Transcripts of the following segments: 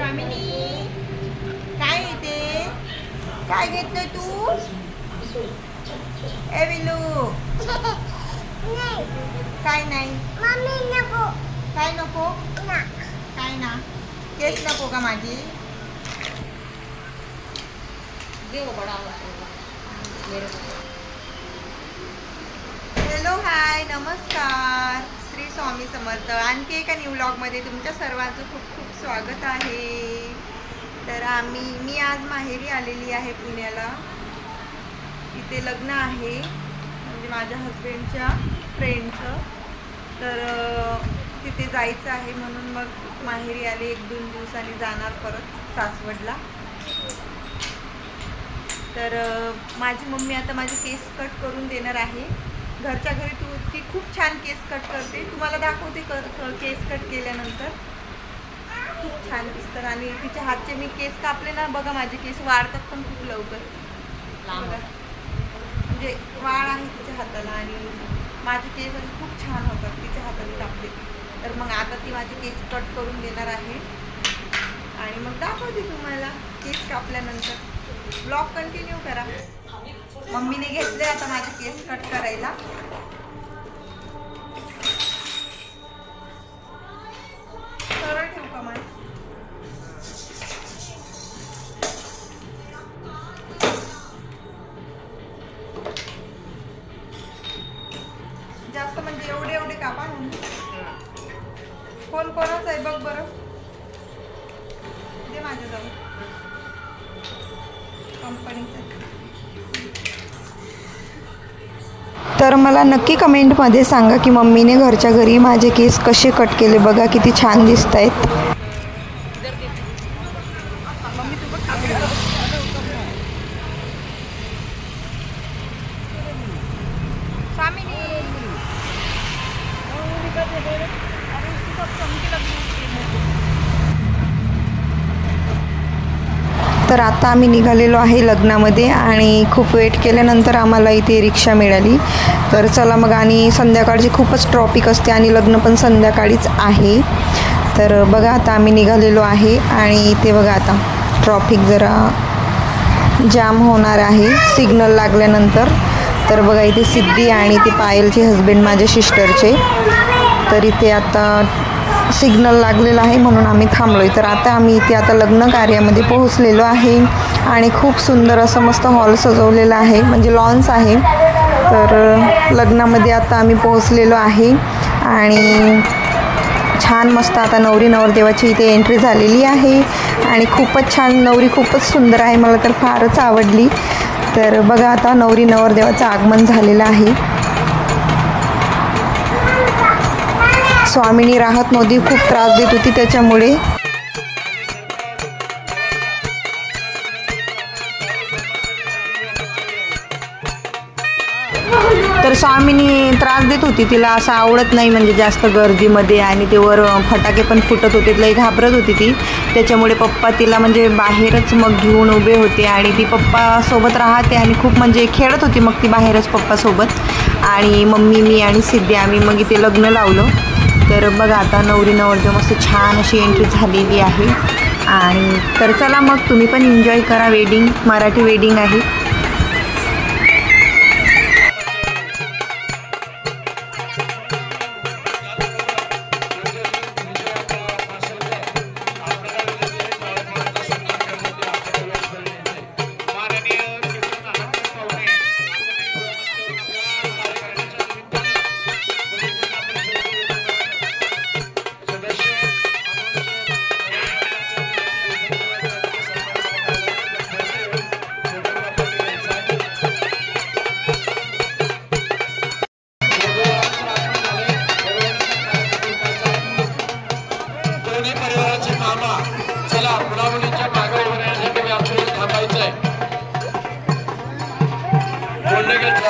स्वामिनी काय येते? काय घेतलं तू? ए विलू काय नाही मम्मी नको. काय नको ना. काय ना केस नको का माझी? हॅलो हाय नमस्कार श्री स्वामी समर्थ. आणखी एका न्यू व्लॉगमध्ये तुमच्या सर्वांचं खूप खूप स्वागत आहे. तर मी आज माहेरी आलेली आहे पुण्याला. इथे लग्न आहे म्हणजे माझ्या हस्बंडच्या फ्रेंडचं. तर तिथे जायचं आहे म्हणून मग माहेरी आले. 1-2 दिवसांनी जाणार परत सासवडला. तर माझी मम्मी आता माझे केस कट करून देणार आहे. घरच्या घरी ती खूप छान केस कट करते. तुम्हाला दाखवते केस कट केल्यानंतर खूप छान दिसतात. आणि तिच्या हातचे मी केस कापले ना, बघा माझे केस वाढतात पण खूप लवकर. बघा म्हणजे वाढ आहे तिच्या हाताला आणि माझे केस असे खूप छान होतात तिच्या हाताने कापले. तर मग आता ती माझे केस कट करून देणार आहे आणि मग दाखवते तुम्हाला केस कापल्यानंतर. ब्लॉग कंटिन्यू करा. मम्मीने घेतले आता माझे केस कट करायला. सरळ ठेवू का मला? जास्त म्हणजे एवढे कापा. कोण कोणाच आहे बघ बरं. दे माझ्या जाऊन कंपनीचं. तर मला नक्की कमेंटमध्ये सांगा की मम्मीने घरच्या घरी माझे केस कसे कट केले. बघा किती छान दिसत आहेत. तर आता आम्ही निघालेलो आहे लग्नामध्ये आणि खूप वेट केल्यानंतर आम्हाला इथे रिक्षा मिळाली. तर चला मग. आणि संध्याकाळची खूपच ट्रॉफिक असते आणि लग्न पण संध्याकाळीच आहे. तर बघा आता आम्ही निघालेलो आहे आणि इथे बघा आता ट्रॉफिक जरा जाम होणार आहे सिग्नल लागल्यानंतर. तर बघा इथे सिद्धी आणि ते पायलचे हस्बंड माझ्या सिस्टरचे. तर इथे आता सिग्नल लागलेला आहे म्हणून आम्ही थांबलो आहे. तर आता आम्ही इथे आता लग्न कार्यामध्ये पोहोचलेलो आहे आणि खूप सुंदर असं मस्त हॉल सजवलेला आहे म्हणजे लॉन्स आहे. तर लग्नामध्ये आता आम्ही पोहोचलेलो आहे आणि छान मस्त आता नवरी नवरदेवाची इथे एंट्री झालेली आहे आणि खूपच छान. नवरी खूपच सुंदर आहे, मला तर फारच आवडली. तर बघा आता नवरी नवरदेवाचं आगमन झालेलं आहे. स्वामिनी राहत नव्हती, खूप त्रास देत होती त्याच्यामुळे. तर स्वामिनी त्रास देत होती. तिला असं आवडत नाही म्हणजे जास्त गर्दीमध्ये आणि ते वर फटाके पण फुटत होते. लई घाबरत होती ती. त्याच्यामुळे पप्पा तिला म्हणजे बाहेरच मग घेऊन उभे होते आणि ती पप्पासोबत राहते आणि खूप म्हणजे खेळत होती मग ती बाहेरच पप्पासोबत. आणि मम्मी मी आणि सिद्धी आम्ही मग इथे लग्न लावलं. तर बघा आता नवरी नवरदेव मस्त छान अशी एंट्री झालेली आहे. आणि तर चला मग तुम्ही पण एन्जॉय करा. वेडिंग मराठी वेडिंग आहे.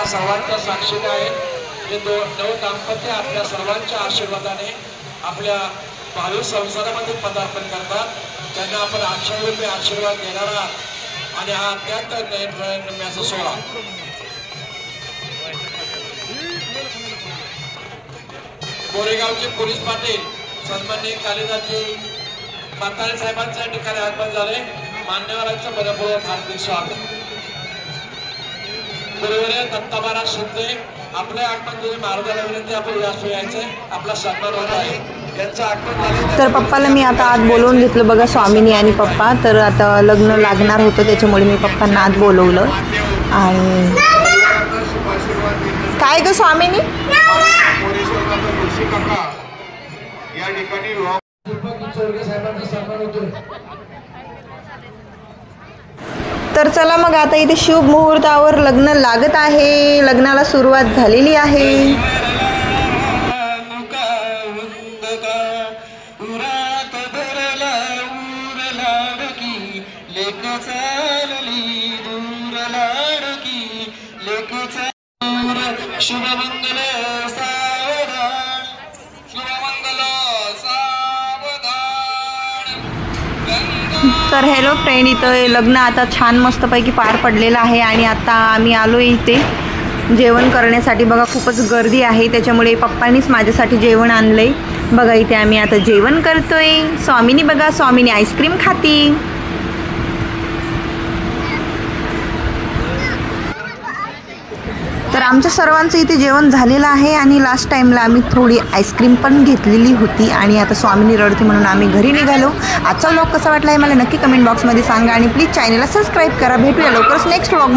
सर्वांच्या साक्षीने आहे. हे नव दाम्पत्य आपल्या सर्वांच्या आशीर्वादाने आपल्या भावी संसारामध्ये पदार्पण करतात. त्यांना आपण अक्षररूपी आशीर्वाद देणारा आणि हा अत्यंत नैर्मल्याचा सोहळा. कोरेगावचे पोलीस पाटील सन्माननीय कालिदासजी म्हातारे साहेबांच्या ठिकाणी आगमन झाले. मान्यवरांचं मनपूर्वक हार्दिक स्वागत. गुरुवर्य दत्ता महाराज शिंदे आपले आगमन झाले. महाराजांना विनंती आपण व्यास यायचे, आपला सन्मान होत आहे. यांचं आगमन झाले. तर पप्पाला मी आता आत बोलवून घेतलं बघा, स्वामिनी आणि पप्पा. तर आता लग्न लागणार होतं त्याच्यामुळे मी पप्पांना आत बोलवलं. आणि काय ग स्वामिनी, या ठिकाणी साहेबांचा सन्मान होतोय. तर चला मग आता इथे शुभ मुहूर्तावर लग्न लागत आहे. लग्नाला सुरुवात झालेली आहे. शुभमंगल सावधान, शुभमंगल सावधान. तर हॅलो फ्रेंड, इथं लग्न आता छान मस्तपैकी पार पडलेलं आहे. आणि आता आम्ही आलो इथे जेवण करण्यासाठी. बघा खूपच गर्दी आहे, त्याच्यामुळे पप्पांनीच माझ्यासाठी जेवण आणलं आहे. बघा इथे आम्ही आता जेवण करतोय. स्वामिनी बघा, स्वामिनी आईस्क्रीम खाती. तर आमच्या सर्वांचं इथे जेवण झालेलं आहे. आणि लास्ट टाईमला आम्ही थोडी आईस्क्रीम पण घेतलेली होती. आणि आता स्वामिनी रडते म्हणून आम्ही घरी निघालो. आजचा व्लॉग कसा वाटला आहे मला नक्की कमेंट बॉक्समध्ये सांगा. आणि प्लीज चॅनलला सबस्क्राईब करा. भेटूया लवकरच नेक्स्ट व्लॉग.